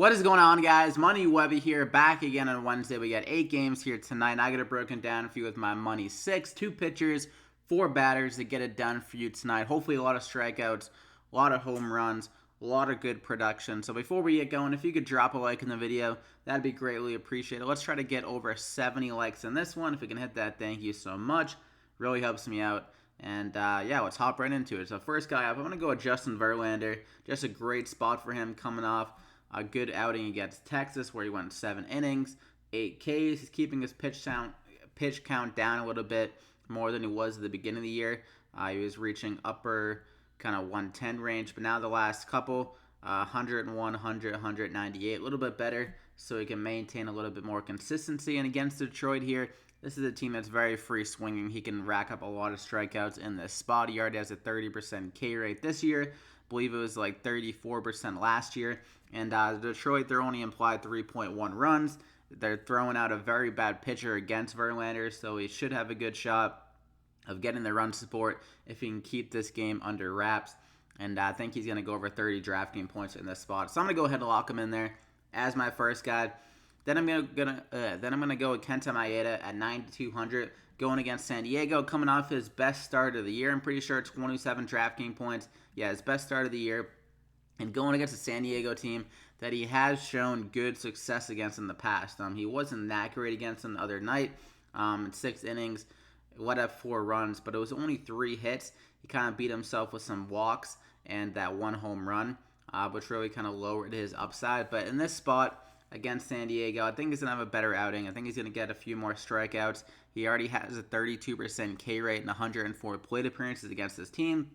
What is going on, guys? Money Webby here, back again on Wednesday. We got 8 games here tonight. I got it broken down for you with my Money 6. 2 pitchers, 4 batters to get it done for you tonight. Hopefully a lot of strikeouts, a lot of home runs, a lot of good production. So before we get going, if you could drop a like in the video, that'd be greatly appreciated. Let's try to get over 70 likes in this one. If we can hit that, thank you so much. Really helps me out. And yeah, let's hop right into it. So first guy up, I'm going to go with Justin Verlander. Just a great spot for him coming off a good outing against Texas where he went 7 innings, 8 Ks. He's keeping his pitch count down a little bit more than he was at the beginning of the year. He was reaching upper kind of 110 range, but now the last couple, 101, 100, 198, a little bit better, so he can maintain a little bit more consistency. And against Detroit here, this is a team that's very free swinging. He can rack up a lot of strikeouts in this spot. He already has a 30% K rate this year. I believe it was like 34% last year. And Detroit, they're only implied 3.1 runs. They're throwing out a very bad pitcher against Verlander, so he should have a good shot of getting the run support if he can keep this game under wraps. And I think he's going to go over 30 DraftKings points in this spot. So I'm going to go ahead and lock him in there as my first guy. Then I'm gonna go with KENTA MAEDA at 9,200, going against San Diego, coming off his best start of the year. I'm pretty sure 27 DraftKings points. Yeah, his best start of the year. And going against a San Diego team that he has shown good success against in the past. He wasn't that great against them the other night. In 6 innings, let up 4 runs, but it was only 3 hits. He kind of beat himself with some walks and that 1 home run, which really kind of lowered his upside. But in this spot against San Diego, I think he's going to have a better outing. I think he's going to get a few more strikeouts. He already has a 32% K rate and 104 plate appearances against his team.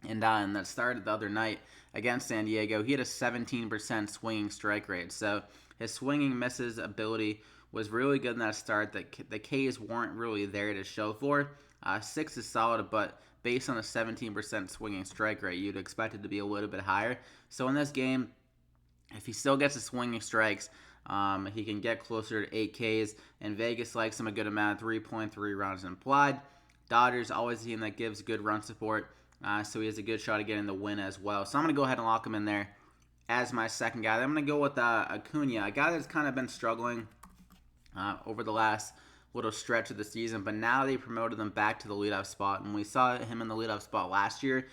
And in the start of the other night against San Diego, he had a 17% swinging strike rate. So his swinging misses ability was really good in that start. The Ks weren't really there to show for. 6 is solid, but based on a 17% swinging strike rate, you'd expect it to be a little bit higher. So in this game, if he still gets the swinging strikes, he can get closer to 8 Ks. And Vegas likes him a good amount, 3.3 runs implied. Dodgers, always a team that gives good run support. So he has a good shot of getting the win as well. So I'm going to go ahead and lock him in there as my second guy. I'm going to go with Acuna, a guy that's kind of been struggling over the last little stretch of the season. But now they promoted him back to the leadoff spot. And we saw him in the leadoff spot last year.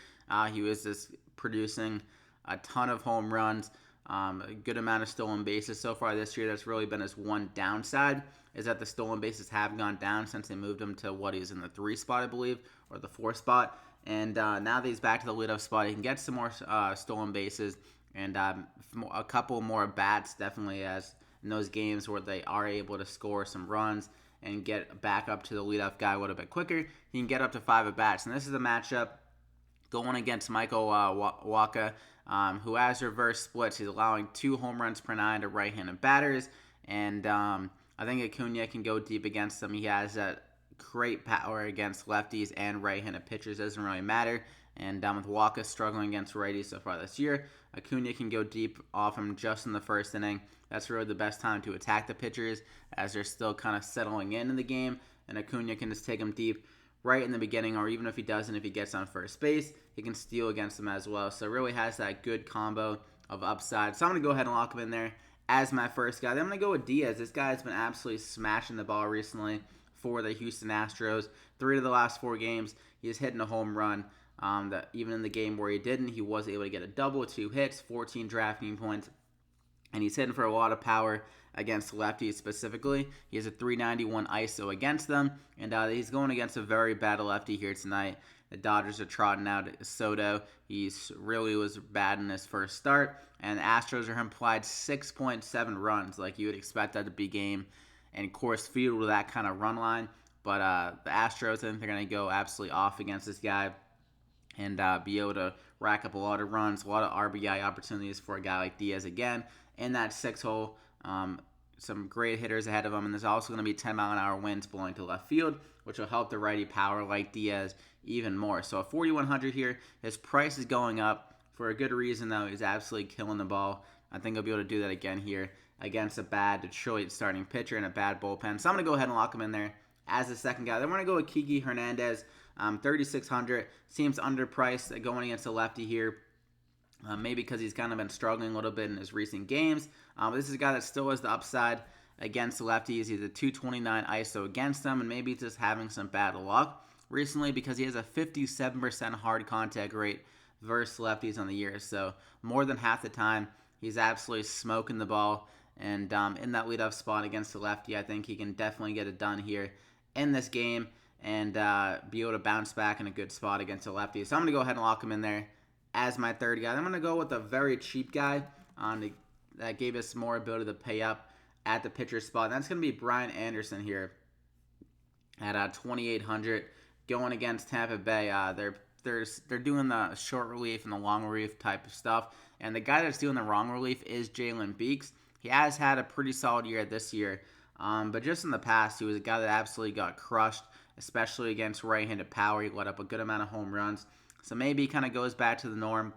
He was just producing a ton of home runs, a good amount of stolen bases. So far this year, that's really been his one downside, is that the stolen bases have gone down since they moved him to what he's in the 3 spot, I believe, or the 4 spot. And now that he's back to the leadoff spot, he can get some more stolen bases and a couple more bats, definitely, as in those games where they are able to score some runs and get back up to the leadoff guy a little bit quicker. He can get up to 5 at bats. And this is a matchup going against Michael Wacha, who has reverse splits. He's allowing 2 home runs per 9 to right-handed batters. And I think Acuna can go deep against them. He has that great power against lefties and right-handed pitchers. Doesn't really matter. And with Wacha struggling against righties so far this year, Acuna can go deep off him just in the first inning. That's really the best time to attack the pitchers as they're still kind of settling in the game. And Acuna can just take them deep right in the beginning, or even if he doesn't, if he gets on first base, he can steal against them as well. So it really has that good combo of upside. So I'm going to go ahead and lock him in there as my first guy. Then I'm going to go with Diaz. This guy has been absolutely smashing the ball recently for the Houston Astros. 3 of the last 4 games, he's hitting a home run. That even in the game where he didn't, he was able to get a double, 2 hits, 14 DraftKings points. And he's hitting for a lot of power against lefties specifically. He has a 391 ISO against them. And he's going against a very bad lefty here tonight. The Dodgers are trotting out Soto. He really was bad in his first start. And the Astros are implied 6.7 runs. Like you would expect that to be game and Coors Field with that kind of run line. But the Astros, I think they're going to go absolutely off against this guy and be able to rack up a lot of runs, a lot of RBI opportunities for a guy like Diaz again. In that 6 hole, some great hitters ahead of him. And there's also going to be 10-mile-an-hour winds blowing to left field, which will help the righty power like Diaz even more. So at 4,100 here, his price is going up for a good reason, though. He's absolutely killing the ball. I think he'll be able to do that again here against a bad Detroit starting pitcher and a bad bullpen. So I'm going to go ahead and lock him in there as the second guy. Then we're going to go with KIKÉ Hernandez, 3,600. Seems underpriced going against a lefty here. maybe because he's kind of been struggling a little bit in his recent games. But this is a guy that still has the upside against lefties. He's a 229 ISO against them, and maybe just having some bad luck recently because he has a 57% hard contact rate versus lefties on the year. So more than half the time, he's absolutely smoking the ball. And in that leadoff spot against the lefty, I think he can definitely get it done here in this game and be able to bounce back in a good spot against the lefty. So I'm going to go ahead and lock him in there as my third guy. I'm going to go with a very cheap guy that gave us more ability to pay up at the pitcher spot. And that's going to be Brian Anderson here at 2,800 going against Tampa Bay. They're doing the short relief and the long relief type of stuff. And the guy that's doing the long relief is Jalen Beeks. He has had a pretty solid year this year. But just in the past, he was a guy that absolutely got crushed, especially against right-handed power. He let up a good amount of home runs. So maybe he kind of goes back to the norm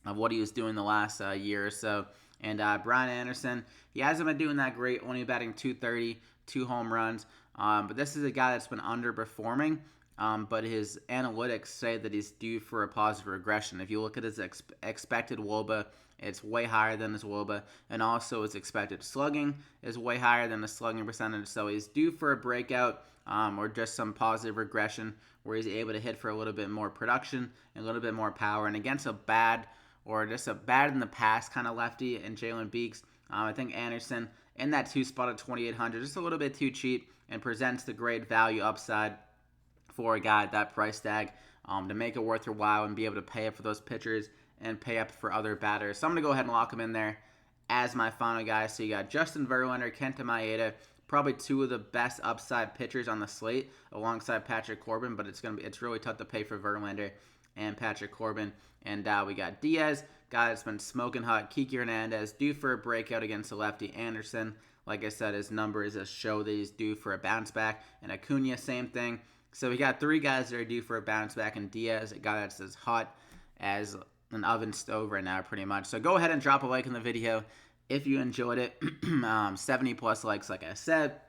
of what he was doing the last year or so. And Brian Anderson, he hasn't been doing that great, only batting .230, 2 home runs. But this is a guy that's been underperforming. But his analytics say that he's due for a positive regression. If you look at his expected WOBA, it's way higher than his WOBA. And also his expected slugging is way higher than the slugging percentage. So he's due for a breakout or just some positive regression where he's able to hit for a little bit more production and a little bit more power. And against a bad or just a bad in the past kind of lefty and Jalen Beeks, I think Anderson in that 2 spot at 2,800, just a little bit too cheap and presents the great value upside for a guy at that price tag to make it worth your while and be able to pay up for those pitchers and pay up for other batters. So I'm going to go ahead and lock him in there as my final guy. So you got Justin Verlander, Kenta Maeda, probably 2 of the best upside pitchers on the slate alongside Patrick Corbin, but it's really tough to pay for Verlander and Patrick Corbin. And we got Diaz, guy that's been smoking hot. KIKÉ Hernandez, due for a breakout against the lefty. Anderson, like I said, his numbers show that he's due for a bounce back. And Acuna, same thing. So we got 3 guys that are due for a bounce back, and Diaz, a guy that's as hot as an oven stove right now, pretty much. So go ahead and drop a like in the video if you enjoyed it. 70 plus likes, like I said,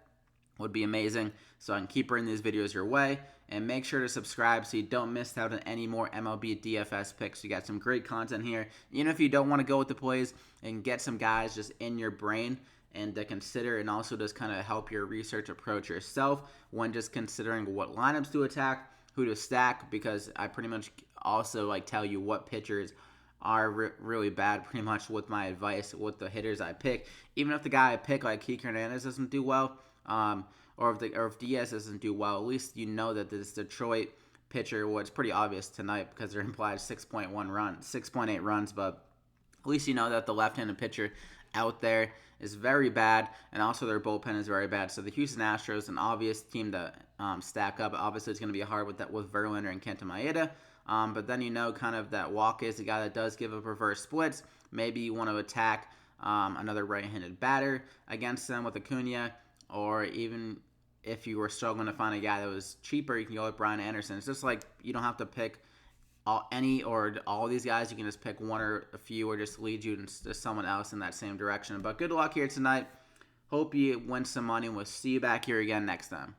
would be amazing, so I can keep bringing these videos your way. And make sure to subscribe so you don't miss out on any more MLB DFS picks. You got some great content here. Even if you don't want to go with the plays and get some guys just in your brain and to consider, and also just kind of help your research approach yourself when just considering what lineups to attack, who to stack, because I pretty much also tell you what pitchers are really bad pretty much with my advice with the hitters I pick. Even if the guy I pick like KIKÉ Hernandez doesn't do well, or if Diaz doesn't do well, at least you know that this Detroit pitcher, well, it's pretty obvious tonight because they're implied 6.8 runs, but at least you know that the left-handed pitcher out there is very bad, and also their bullpen is very bad. So the Houston Astros, an obvious team to stack up. Obviously, it's going to be hard with Verlander and Kenta Maeda. But then you know kind of that Walk is a guy that does give up reverse splits. Maybe you want to attack another right-handed batter against them with Acuna, or even if you were struggling to find a guy that was cheaper, you can go with Brian Anderson. It's just you don't have to pick all these guys. You can just pick one or a few, or just lead you to someone else in that same direction. But good luck here tonight. Hope you win some money, and we'll see you back here again next time.